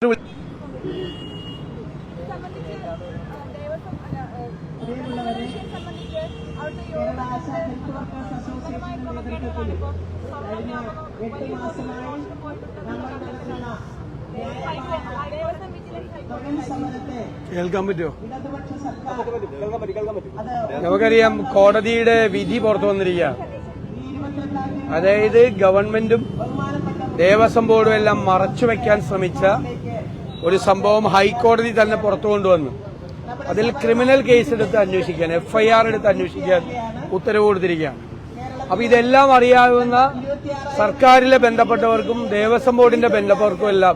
കേൾക്കാൻ പറ്റുമോ? നമുക്കറിയാം, കോടതിയുടെ വിധി പുറത്തു വന്നിരിക്കുകയാണ്. അതായത് ഗവൺമെന്റും ദേവസ്വം ബോർഡും എല്ലാം മറച്ചുവെക്കാൻ ശ്രമിച്ച ഒരു സംഭവം ഹൈക്കോടതി തന്നെ പുറത്തു കൊണ്ടുവന്നു. അതിൽ ക്രിമിനൽ കേസെടുത്ത് അന്വേഷിക്കാൻ, FIR എടുത്ത് അന്വേഷിക്കാൻ ഉത്തരവ് കൊടുത്തിരിക്കുകയാണ്. അപ്പൊ ഇതെല്ലാം അറിയാവുന്ന സർക്കാരിലെ ബന്ധപ്പെട്ടവർക്കും ദേവസ്വം ബോർഡിന്റെ ബന്ധപ്പെട്ടവർക്കും എല്ലാം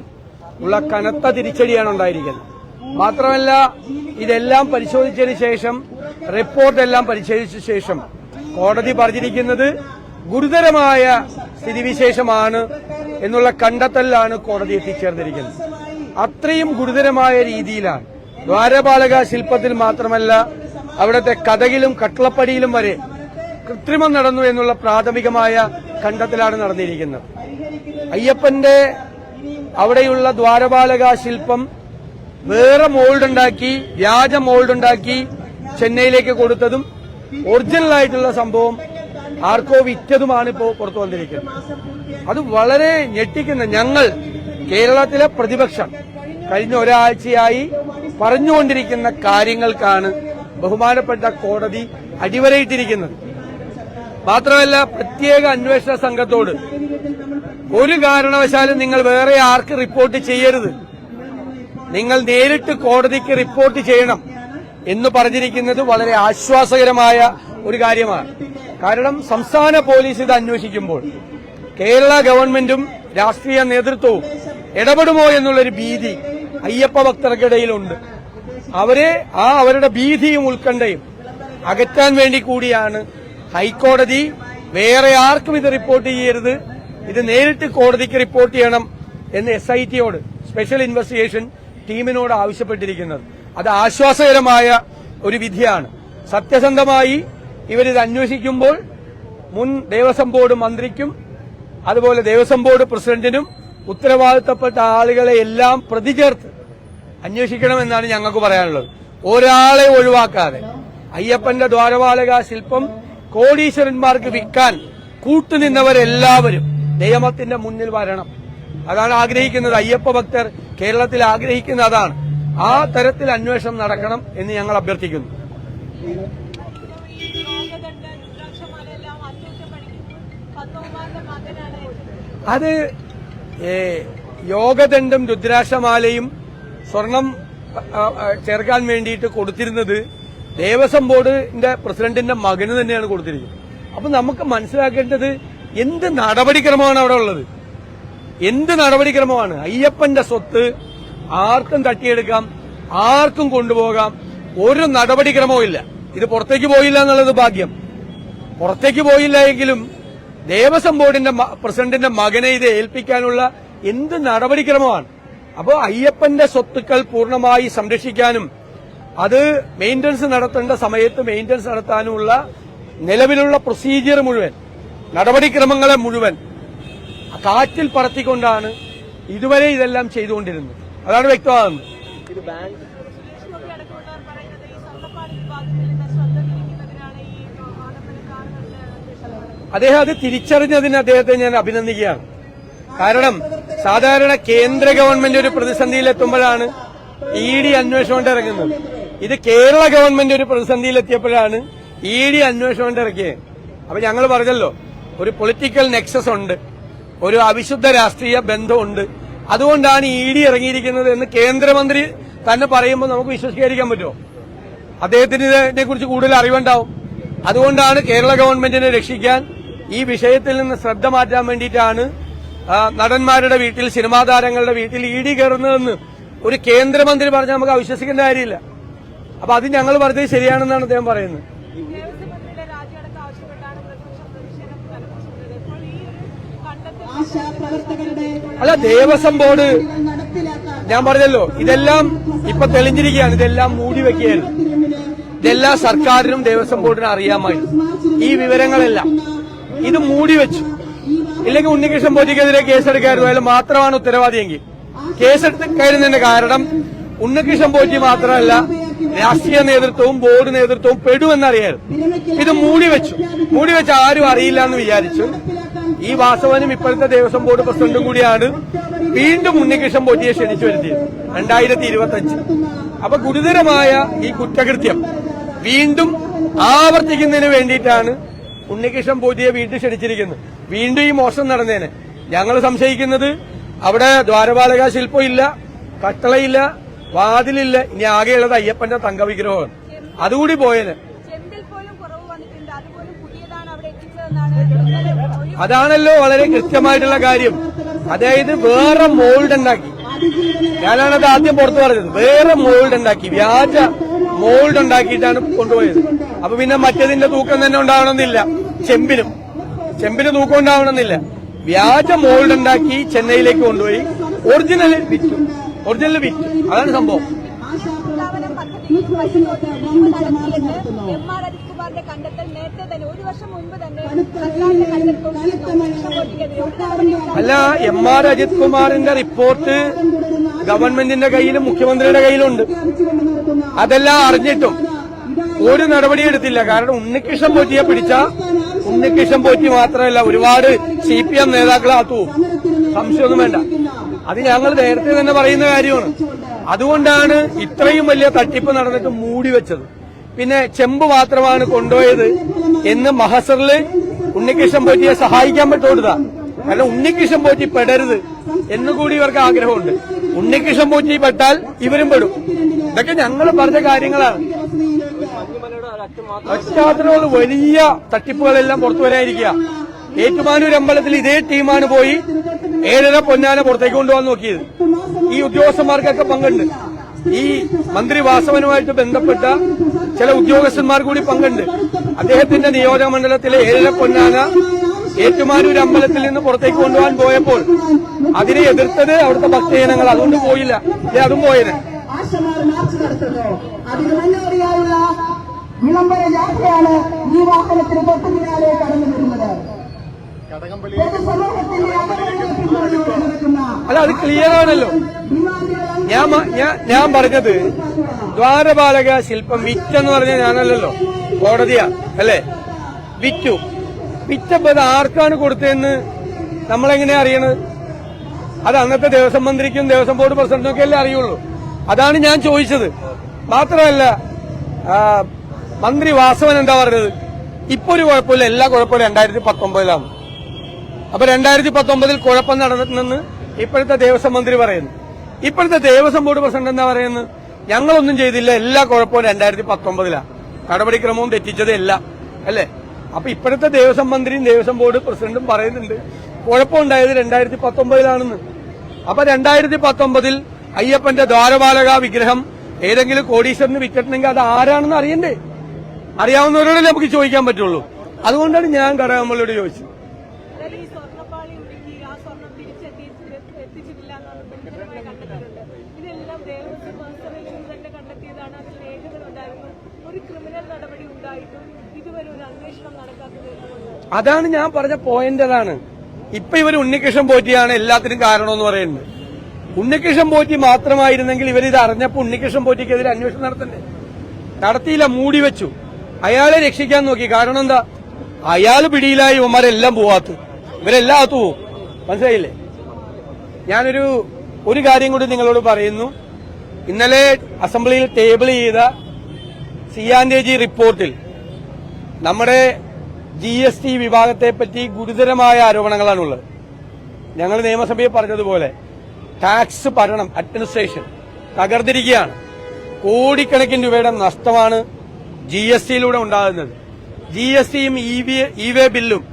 ഉള്ള കനത്ത തിരിച്ചടിയാണ് ഉണ്ടായിരിക്കുന്നത്. മാത്രമല്ല, ഇതെല്ലാം പരിശോധിച്ചതിന് ശേഷം, റിപ്പോർട്ടെല്ലാം പരിശോധിച്ച ശേഷം കോടതി പറഞ്ഞിരിക്കുന്നത് ഗുരുതരമായ സ്ഥിതിവിശേഷമാണ് എന്നുള്ള കണ്ടെത്തലിലാണ് കോടതി എത്തിച്ചേർന്നിരിക്കുന്നത്. അത്രയും ഗുരുതരമായ രീതിയിലാണ് ദ്വാരപാലക ശില്പത്തിൽ മാത്രമല്ല, അവിടുത്തെ കഥകിലും കട്ടളപ്പടിയിലും വരെ കൃത്രിമം നടന്നു എന്നുള്ള പ്രാഥമികമായ കണ്ടെത്തലാണ് നടന്നിരിക്കുന്നത്. അയ്യപ്പന്റെ അവിടെയുള്ള ദ്വാരപാലക ശില്പം വേറെ മോൾഡുണ്ടാക്കി, വ്യാജ മോൾഡുണ്ടാക്കി ചെന്നൈയിലേക്ക് കൊടുത്തതും ഒറിജിനലായിട്ടുള്ള സംഭവം ആർക്കോ വിറ്റതുമാണ് ഇപ്പോൾ പുറത്തു വന്നിരിക്കുന്നത്. അത് വളരെ ഞെട്ടിക്കുന്ന, ഞങ്ങൾ കേരളത്തിലെ പ്രതിപക്ഷം കഴിഞ്ഞ ഒരാഴ്ചയായി പറഞ്ഞുകൊണ്ടിരിക്കുന്ന കാര്യങ്ങൾക്കാണ് ബഹുമാനപ്പെട്ട കോടതി അടിവരയിട്ടിരിക്കുന്നത്. മാത്രമല്ല, പ്രത്യേക അന്വേഷണ സംഘത്തോട് ഒരു കാരണവശാലും നിങ്ങൾ വേറെ ആർക്ക് റിപ്പോർട്ട് ചെയ്യരുത്, നിങ്ങൾ നേരിട്ട് കോടതിക്ക് റിപ്പോർട്ട് ചെയ്യണം എന്ന് പറഞ്ഞിരിക്കുന്നത് വളരെ ആശ്വാസകരമായ ഒരു കാര്യമാണ്. കാരണം സംസ്ഥാന പോലീസ് ഇത് അന്വേഷിക്കുമ്പോൾ കേരള ഗവൺമെന്റും രാഷ്ട്രീയ നേതൃത്വവും ഇടപെടുമോ എന്നുള്ളൊരു ഭീതി അയ്യപ്പ ഭക്തർക്കിടയിലുണ്ട്. അവരുടെ ഭീതിയും ഉത്കണ്ഠയും അകറ്റാൻ വേണ്ടി കൂടിയാണ് ഹൈക്കോടതി വേറെ ആർക്കും ഇത് റിപ്പോർട്ട് ചെയ്യരുത്, ഇത് നേരിട്ട് കോടതിക്ക് റിപ്പോർട്ട് ചെയ്യണം എന്ന് SITയോട്, സ്പെഷ്യൽ ഇൻവെസ്റ്റിഗേഷൻ ടീമിനോട് ആവശ്യപ്പെട്ടിരിക്കുന്നത്. അത് ആശ്വാസകരമായ ഒരു വിധിയാണ്. സത്യസന്ധമായി ഇവരിത് അന്വേഷിക്കുമ്പോൾ മുൻ ദേവസ്വം ബോർഡ് മന്ത്രിക്കും അതുപോലെ ദേവസ്വം ബോർഡ് പ്രസിഡന്റിനും ഉത്തരവാദിത്തപ്പെട്ട ആളുകളെ എല്ലാം പ്രതി ചേർത്ത് അന്വേഷിക്കണമെന്നാണ് ഞങ്ങൾക്ക് പറയാനുള്ളത്. ഒരാളെ ഒഴിവാക്കാതെ അയ്യപ്പന്റെ ദ്വാരപാലക ശില്പം കോടീശ്വരന്മാർക്ക് വിൽക്കാൻ കൂട്ടുനിന്നവരെല്ലാവരും നിയമത്തിന്റെ മുന്നിൽ വരണം. അതാണ് ആഗ്രഹിക്കുന്നത്. അയ്യപ്പ ഭക്തർ കേരളത്തിൽ ആഗ്രഹിക്കുന്ന അതാണ്. ആ തരത്തിൽ അന്വേഷണം നടക്കണം എന്ന് ഞങ്ങൾ അഭ്യർത്ഥിക്കുന്നു. അത് യോഗദണ്ഡും രുദ്രാക്ഷമാലയും സ്വർണം ചേർക്കാൻ വേണ്ടിയിട്ട് കൊടുത്തിരുന്നത് ദേവസ്വം ബോർഡിന്റെ പ്രസിഡന്റിന്റെ മകന് തന്നെയാണ് കൊടുത്തിരിക്കുന്നത്. അപ്പൊ നമുക്ക് മനസ്സിലാക്കേണ്ടത് എന്ത് നടപടിക്രമമാണ് അവിടെ ഉള്ളത്, എന്ത് നടപടിക്രമമാണ്. അയ്യപ്പന്റെ സ്വത്ത് ആർക്കും തട്ടിയെടുക്കാം, ആർക്കും കൊണ്ടുപോകാം, ഒരു നടപടിക്രമവും ഇല്ല. ഇത് പുറത്തേക്ക് പോയില്ല എന്നുള്ളത് ഭാഗ്യം. പുറത്തേക്ക് പോയില്ല എങ്കിലും ദേവസ്വം ബോർഡിന്റെ പ്രസിഡന്റിന്റെ മകനെ ഇത് ഏൽപ്പിക്കാനുള്ള എന്ത് നടപടിക്രമമാണ്. അപ്പോൾ അയ്യപ്പന്റെ സ്വത്തുക്കൾ പൂർണ്ണമായി സംരക്ഷിക്കാനും അത് മെയിന്റനൻസ് നടത്തേണ്ട സമയത്ത് മെയിന്റനൻസ് നടത്താനുമുള്ള നിലവിലുള്ള പ്രൊസീജിയർ മുഴുവൻ, നടപടിക്രമങ്ങളെ മുഴുവൻ കാറ്റിൽ പറത്തിക്കൊണ്ടാണ് ഇതുവരെ ഇതെല്ലാം ചെയ്തുകൊണ്ടിരുന്നത്. അതാണ് വ്യക്തമാകുന്നത്. അദ്ദേഹം അത് തിരിച്ചറിഞ്ഞതിന് അദ്ദേഹത്തെ ഞാൻ അഭിനന്ദിക്കുകയാണ്. കാരണം സാധാരണ കേന്ദ്ര ഗവൺമെന്റ് ഒരു പ്രതിസന്ധിയിലെത്തുമ്പോഴാണ് ED അന്വേഷണം കൊണ്ട് ഇറങ്ങുന്നത്. ഇത് കേരള ഗവൺമെന്റ് ഒരു പ്രതിസന്ധിയിലെത്തിയപ്പോഴാണ് ED അന്വേഷണം കൊണ്ട് ഇറക്കിയത്. അപ്പൊ ഞങ്ങൾ പറഞ്ഞല്ലോ, ഒരു പൊളിറ്റിക്കൽ നെക്സസ് ഉണ്ട്, ഒരു അവിശുദ്ധ രാഷ്ട്രീയ ബന്ധമുണ്ട്, അതുകൊണ്ടാണ് ED ഇറങ്ങിയിരിക്കുന്നത് എന്ന് കേന്ദ്രമന്ത്രി തന്നെ പറയുമ്പോൾ നമുക്ക് വിശ്വസിക്കാതിരിക്കാൻ പറ്റുമോ? അദ്ദേഹത്തിന് ഇതിനെക്കുറിച്ച് കൂടുതൽ അറിവുണ്ടാവും. അതുകൊണ്ടാണ് കേരള ഗവൺമെന്റിനെ രക്ഷിക്കാൻ, ഈ വിഷയത്തിൽ നിന്ന് ശ്രദ്ധ മാറ്റാൻ വേണ്ടിയിട്ടാണ് നടന്മാരുടെ വീട്ടിൽ, സിനിമാ താരങ്ങളുടെ വീട്ടിൽ ED കയറുന്നതെന്ന് ഒരു കേന്ദ്രമന്ത്രി പറഞ്ഞാൽ നമുക്ക് അവിശ്വസിക്കേണ്ട കാര്യമില്ല. അപ്പൊ അത് ഞങ്ങൾ പറഞ്ഞത് ശരിയാണെന്നാണ് അദ്ദേഹം പറയുന്നത്. അല്ല, ദേവസ്വം ബോർഡ്, ഞാൻ പറഞ്ഞല്ലോ, ഇതെല്ലാം ഇപ്പൊ തെളിഞ്ഞിരിക്കുകയാണ്. ഇതെല്ലാം മൂടി വെക്കുകയായിരുന്നു. ഇതെല്ലാം സർക്കാരിനും ദേവസ്വം ബോർഡിനും അറിയാമായിരുന്നു. ഈ വിവരങ്ങളെല്ലാം ഇത് മൂടി വെച്ചു. ഇല്ലെങ്കിൽ ഉണ്ണികൃഷ്ണൻ പോറ്റിക്കെതിരെ കേസെടുക്കായിരുന്നു, അതിൽ മാത്രമാണ് ഉത്തരവാദിയെങ്കിൽ കേസെടുത്ത് കയറുന്നതിന്റെ കാരണം ഉണ്ണികൃഷ്ണൻ പോറ്റി മാത്രമല്ല രാഷ്ട്രീയ നേതൃത്വവും ബോർഡ് നേതൃത്വവും പെടുമെന്നറിയായിരുന്നു. ഇത് മൂടിവെച്ച് ആരും അറിയില്ല എന്ന് വിചാരിച്ചു. ഈ വാസവനും ഇപ്പോഴത്തെ ദേവസ്വം ബോർഡ് പ്രസിഡന്റും കൂടിയാണ് വീണ്ടും ഉണ്ണികൃഷ്ണൻ പോറ്റിയെ ക്ഷണിച്ചു വരുത്തിയത് 2025. അപ്പൊ ഗുരുതരമായ ഈ കുറ്റകൃത്യം വീണ്ടും ആവർത്തിക്കുന്നതിന് വേണ്ടിയിട്ടാണ് ഉണ്ണികൃഷ്ണൻ പോറ്റിയെ വീണ്ടും ക്ഷണിച്ചിരിക്കുന്നത്. വീണ്ടും ഈ മോഷണം നടന്നേനെ. ഞങ്ങൾ സംശയിക്കുന്നത് അവിടെ ദ്വാരപാലക ശില്പമില്ല, കട്ടളയില്ല, വാതിലില്ല, ഇനി ആകെയുള്ളത് അയ്യപ്പന്റെ തങ്കവിഗ്രഹമാണ്. അതുകൂടി പോയേനെ. അതാണല്ലോ വളരെ കൃത്യമായിട്ടുള്ള കാര്യം. അതായത് വേറെ മോൾഡ് ഉണ്ടാക്കി. ഞാനാണത് ആദ്യം പുറത്തു പറഞ്ഞത്. വേറെ മോൾഡ് ഉണ്ടാക്കി, വ്യാജ മോൾഡ് ഉണ്ടാക്കിയിട്ടാണ് കൊണ്ടുപോയത്. അപ്പൊ പിന്നെ മറ്റേതിന്റെ തൂക്കം തന്നെ ഉണ്ടാവണമെന്നില്ല. ചെമ്പിന് തൂക്കം ഉണ്ടാവണമെന്നില്ല. വ്യാജ മോൾഡ് ഉണ്ടാക്കി ചെന്നൈയിലേക്ക് കൊണ്ടുപോയി ഒറിജിനൽ വിറ്റു. അതാണ് സംഭവം. അല്ല, എം.ആർ. അജിത് കുമാറിന്റെ റിപ്പോർട്ട് ഗവൺമെന്റിന്റെ കയ്യിലും മുഖ്യമന്ത്രിയുടെ കയ്യിലുണ്ട്. അതെല്ലാം അറിഞ്ഞിട്ടും ഒരു നടപടിയെടുത്തില്ല. കാരണം ഉണ്ണികൃഷ്ണൻ പോറ്റിയെ പിടിച്ച ഉണ്ണികൃഷ്ണൻ പോറ്റി മാത്രമല്ല, ഒരുപാട് CPM നേതാക്കളാത്തു. സംശയമൊന്നും വേണ്ട. അത് ഞങ്ങൾ നേരത്തെ തന്നെ പറയുന്ന കാര്യമാണ്. അതുകൊണ്ടാണ് ഇത്രയും വലിയ തട്ടിപ്പ് നടന്നിട്ട് മൂടിവെച്ചത്. പിന്നെ ചെമ്പ് മാത്രമാണ് കൊണ്ടുപോയത് എന്ന് മഹസറില് ഉണ്ണികൃഷ്ണൻ പോറ്റിയെ സഹായിക്കാൻ പറ്റുകൊടുത്താ. കാരണം ഉണ്ണികൃഷ്ണൻ പോറ്റി പെടരുത് എന്നുകൂടി ഇവർക്ക് ആഗ്രഹമുണ്ട്. ഉണ്ണികൃഷ്ണൻ പോറ്റി പെട്ടാൽ ഇവരും പെടും. ഇതൊക്കെ ഞങ്ങൾ പറഞ്ഞ കാര്യങ്ങളാണ്. പശ്ചാത്തലമുള്ള വലിയ തട്ടിപ്പുകളെല്ലാം പുറത്തു വരാനിരിക്കുക. ഏറ്റുമാനൂർ അമ്പലത്തിൽ ഇതേ ടീമാണ് പോയി 7.5 പൊന്നാന പുറത്തേക്ക് കൊണ്ടുപോകാൻ നോക്കിയത്. ഈ ഉദ്യോഗസ്ഥന്മാർക്കൊക്കെ പങ്കുണ്ട്. ഈ മന്ത്രി വാസവനുമായിട്ട് ബന്ധപ്പെട്ട ചില ഉദ്യോഗസ്ഥന്മാർ കൂടി പങ്കുണ്ട്. അദ്ദേഹത്തിന്റെ നിയോജക മണ്ഡലത്തിലെ 7.5 പൊന്നാന ഏറ്റുമാനൂർ അമ്പലത്തിൽ നിന്ന് പുറത്തേക്ക് കൊണ്ടുപോകാൻ പോയപ്പോൾ അതിനെ എതിർത്തത് അവിടുത്തെ ഭക്തജനങ്ങൾ. അതുകൊണ്ട് പോയില്ല. അതും പോയത്. വിളംബര യാത്രയാണ് ഈ വാഹനത്തിന് തൊട്ടു പിന്നാലെ കടന്നു വരുന്നത്. അല്ല, അത് ക്ലിയർ ആണല്ലോ. ഞാൻ പറഞ്ഞത് ദ്വാരപാലക ശില്പം വിറ്റെന്ന് പറഞ്ഞ ഞാനല്ലല്ലോ, കോടതിയാ അല്ലേ? വിറ്റപ്പോ അത് ആർക്കാണ് കൊടുത്തതെന്ന് നമ്മളെങ്ങനെയാ അറിയണത്? അത് അന്നത്തെ ദേവസ്വം മന്ത്രിക്കും ദേവസ്വം ബോർഡ് പ്രസിഡന്റിനും ഒക്കെ അല്ലേ അറിയുള്ളൂ. അതാണ് ഞാൻ ചോദിച്ചത്. മാത്രമല്ല, മന്ത്രി വാസവൻ എന്താ പറഞ്ഞത്? ഇപ്പൊ ഒരു കുഴപ്പമില്ല, എല്ലാ കുഴപ്പമില്ല 2019 അപ്പൊ 2019 കുഴപ്പം നടന്നിട്ടുണ്ടെന്ന് ഇപ്പോഴത്തെ ദേവസ്വം മന്ത്രി പറയുന്നു. ഇപ്പോഴത്തെ ദേവസ്വം ബോർഡ് പ്രസിഡന്റ് എന്താ പറയുന്നത്? ഞങ്ങളൊന്നും ചെയ്തില്ല, എല്ലാ കുഴപ്പവും 2019 നടപടിക്രമവും തെറ്റിച്ചത് എല്ലാം അല്ലേ? അപ്പൊ ഇപ്പോഴത്തെ ദേവസ്വം മന്ത്രിയും ദേവസ്വം ബോർഡ് പ്രസിഡന്റും പറയുന്നുണ്ട് കുഴപ്പമുണ്ടായത് 2019 അപ്പൊ 2019 അയ്യപ്പന്റെ ദ്വാരപാലക വിഗ്രഹം ഏതെങ്കിലും കോടീശ്വരന് വിറ്റിട്ടുണ്ടെങ്കിൽ അത് ആരാണെന്ന് അറിയണ്ടേ? അറിയാവുന്നവരോടല്ലേ നമുക്ക് ചോദിക്കാൻ പറ്റുള്ളൂ. അതുകൊണ്ടാണ് ഞാൻ കടകംപള്ളിയോട് ചോദിച്ചത്. അതാണ് ഞാൻ പറഞ്ഞ പോയിന്റ്. അതാണ് ഇപ്പൊ ഇവർ ഉണ്ണികൃഷ്ണൻ പോറ്റിയാണ് എല്ലാത്തിനും കാരണമെന്ന് പറയുന്നത്. ഉണ്ണികൃഷ്ണൻ പോറ്റി മാത്രമായിരുന്നെങ്കിൽ ഇവരിത് അറിഞ്ഞപ്പോ ഉണ്ണികൃഷ്ണൻ പോറ്റിക്കെതിരെ അന്വേഷണം നടത്തണ്ടേ? നടത്തിയില്ല, മൂടിവെച്ചു. അയാളെ രക്ഷിക്കാൻ നോക്കി. കാരണം എന്താ? അയാൾ പിടിയിലായി, ഇവന്മാരെല്ലാം പോവാത്തു, ഇവരെല്ലാം അകത്തു പോവും. മനസ്സിലായില്ലേ? ഒരു കാര്യം കൂടി നിങ്ങളോട് പറയുന്നു. ഇന്നലെ അസംബ്ലിയിൽ ടേബിൾ ചെയ്ത CNAG റിപ്പോർട്ടിൽ നമ്മുടെ GST വിഭാഗത്തെപ്പറ്റി ഗുരുതരമായ ആരോപണങ്ങളാണുള്ളത്. ഞങ്ങൾ നിയമസഭയിൽ പറഞ്ഞതുപോലെ ടാക്സ് ഭരണം, അഡ്മിനിസ്ട്രേഷൻ തകർന്നിരിക്കുകയാണ്. കോടിക്കണക്കിന് രൂപയുടെ നഷ്ടമാണ് GSTയിലൂടെ ഉണ്ടാകുന്നത്. GSTയും ഇ-വേ ബില്ലും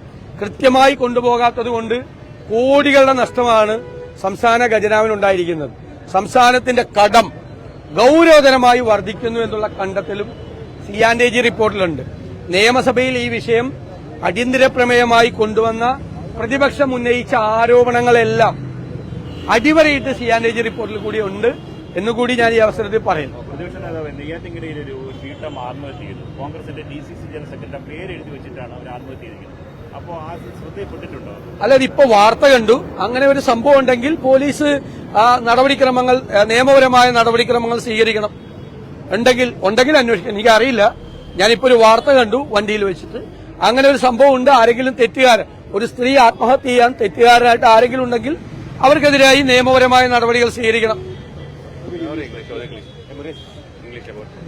കൃത്യമായി കൊണ്ടുപോകാത്തതുകൊണ്ട് കോടികളുടെ നഷ്ടമാണ് സംസ്ഥാന ഖജനാവിനുണ്ടായിരിക്കുന്നത്. സംസ്ഥാനത്തിന്റെ കടം ഗൌരവതരമായി വർദ്ധിക്കുന്നു എന്നുള്ള കണ്ടെത്തലും CNAG റിപ്പോർട്ടിലുണ്ട്. നിയമസഭയിൽ ഈ വിഷയം അടിയന്തര പ്രമേയമായി കൊണ്ടുവന്ന പ്രതിപക്ഷം ഉന്നയിച്ച ആരോപണങ്ങളെല്ലാം അടിവരയിട്ട് CNAG റിപ്പോർട്ടിൽ കൂടി ഉണ്ട് എന്നുകൂടി ഞാൻ ഈ അവസരത്തിൽ പറയുന്നു. പ്രതിപക്ഷ നേതാവ് നെയ്യാറ്റിൻകരയിൽ ഒരു വീട്ടം ആത്മഹത്യ ചെയ്തു. കോൺഗ്രസിന്റെ DCC ജനറൽ സെക്രട്ടറി പേര് എഴുതി വെച്ചിട്ടാണ് അവർ ആത്മഹത്യ ചെയ്തിരിക്കുന്നത്. അപ്പോ ആ ശ്രദ്ധയിൽപ്പെട്ടിട്ടുണ്ടോ? അല്ല, ഇതിപ്പോ വാർത്ത കണ്ടു. അങ്ങനെ ഒരു സംഭവം ഉണ്ടെങ്കിൽ പോലീസ് നടപടിക്രമങ്ങൾ, നിയമപരമായ നടപടിക്രമങ്ങൾ സ്വീകരിക്കണം. ഉണ്ടെങ്കിൽ അന്വേഷിക്കണം. എനിക്കറിയില്ല. ഞാനിപ്പോ ഒരു വാർത്ത കണ്ടു വണ്ടിയിൽ വെച്ചിട്ട്. അങ്ങനെ ഒരു സംഭവം ഉണ്ട്. ആരെങ്കിലും തെറ്റുകാരൻ, ഒരു സ്ത്രീ ആത്മഹത്യ ചെയ്യാൻ തെറ്റുകാരനായിട്ട് ആരെങ്കിലും ഉണ്ടെങ്കിൽ അവർക്കെതിരായി നിയമപരമായ നടപടികൾ സ്വീകരിക്കണം. English about